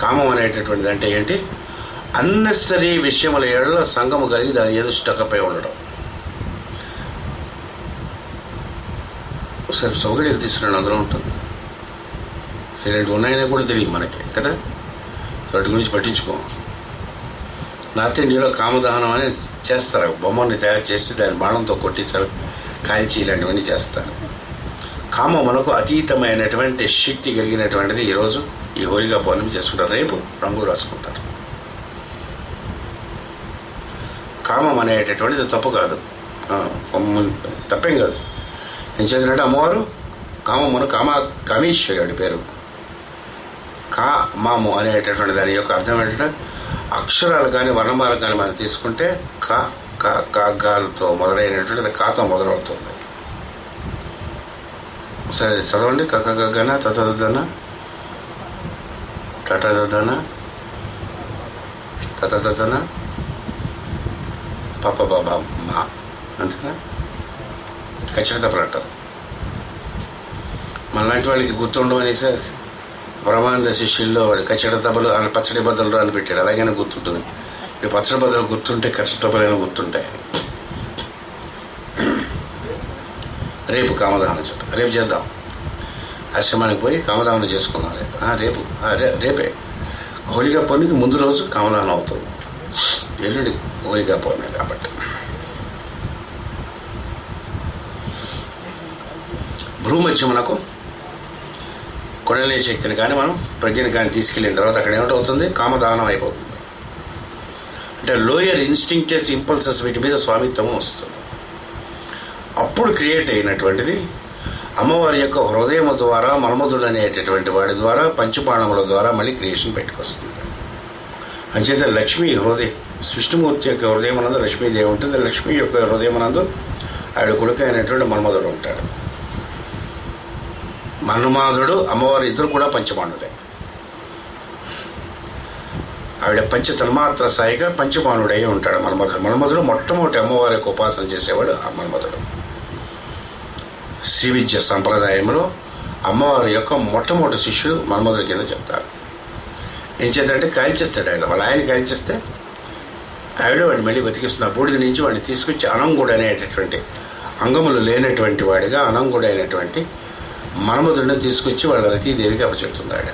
కామం అనేటటువంటిది అంటే ఏంటి? అన్నెసరీ విషయముల ఏళ్ళ సంగము కలిగి దాని ఏదో స్టకపై ఉండడం. ఒకసారి సౌకర్యాలు తీసుకున్నాడు, అందులో ఉంటుంది. సైలెంట్ ఉన్నాయని కూడా తెలియదు మనకి కదా, వాటి గురించి పట్టించుకోం. నార్త్ ఇండియాలో కామదహనం అనేది చేస్తారు. బొమ్మని తయారు చేసి దాని బాణంతో కొట్టించాలి, కాల్చి ఇలాంటివన్నీ చేస్తారు. కామం మనకు అతీతమైనటువంటి శక్తి కలిగినటువంటిది. ఈరోజు ఈ హోళిగా పౌర్ణమి చేసుకుంటారు, రేపు రంగులు రాసుకుంటారు. కామం అనేటటువంటిది తప్పు కాదు, తప్పేం కాదు. ఏం చేద్దంటే అమ్మవారు కామమును కామేశ్వరుడి పేరు. మాము అనేటటువంటి దాని యొక్క అర్థం ఏంటంటే అక్షరాలు కానీ వర్ణమాలు కానీ మనం తీసుకుంటే గాలతో మొదలైనటువంటిది కాతో మొదలవుతుంది. సరే చదవండి. గగన తతదన టటదన తతదన పాప బాబా మా అంతేనా? ఖచ్చితంగా అంటారు. మనలాంటి వాళ్ళకి గుర్తుండవు అనేసి బ్రహ్మానంద శిష్యుల్లో వాడు కచ్చడి తబలు అని పచ్చడి బద్దలు అని పెట్టాడు. అలాగైనా గుర్తుంటుంది. ఇప్పుడు పచ్చడి బద్దలు గుర్తుంటే కచ్చడి తబలైనా గుర్తుంటాయి. రేపు కామదహనం చుట్టూ రేపు చేద్దాం. ఆశ్రమానికి పోయి కామదహనం చేసుకుందాం రేపు. రేపే హోళిగా పౌర్ణమికి ముందు రోజు కామదహనం అవుతుంది. ఎల్లుండి హోళిగా పౌర్ణమి కాబట్టి భ్రూమధ్యమునకు కొడలే శక్తిని కానీ మనం ప్రజ్ఞని కానీ తీసుకెళ్ళిన తర్వాత అక్కడ ఏమిటవుతుంది? కామదానం అయిపోతుంది. అంటే లోయర్ ఇన్స్టింక్టివ్ ఇంపల్సెస్ వీటి మీద స్వామిత్వం వస్తుంది. అప్పుడు క్రియేట్ అయినటువంటిది అమ్మవారి యొక్క హృదయం ద్వారా మన్మధుడు అనేటటువంటి వాడి ద్వారా పంచబాణముల ద్వారా మళ్ళీ క్రియేషన్ పెట్టుకొస్తుంది. అంచేత లక్ష్మీ హృదయం, విష్ణుమూర్తి యొక్క హృదయం అనందు లక్ష్మీదేవి ఉంటుంది. లక్ష్మీ యొక్క హృదయం అనందు ఆవిడ కొడుకు అయినటువంటి మన్మధుడు ఉంటాడు. మన్మధుడు అమ్మవారు ఇద్దరు కూడా పంచబాణులే. ఆవిడ పంచ తన్మాత్ర సాయిగా పంచబాణుడై ఉంటాడు మన్మధుడు. మొట్టమొదటి అమ్మవారి యొక్క ఉపాసన చేసేవాడు ఆ మన్మధుడు. శ్రీ విద్య సంప్రదాయంలో అమ్మవారి యొక్క మొట్టమొదటి శిష్యుడు మన్మధుడి కింద చెప్తారు. ఏం చేద్దంటే కాల్చేస్తాడు ఆయన. వాళ్ళ ఆయన కాల్చేస్తే ఆవిడ వాడిని మళ్ళీ బతికిస్తున్నారు. బూడిద నుంచి వాడిని తీసుకొచ్చి అనంగుడు అనేటటువంటి అంగములు లేనటువంటి వాడిగా అనంగుడు అయినటువంటి మన్మధుడిని తీసుకొచ్చి వాళ్ళ రతీదేవికి అప్పచెప్తుంది ఆవిడ.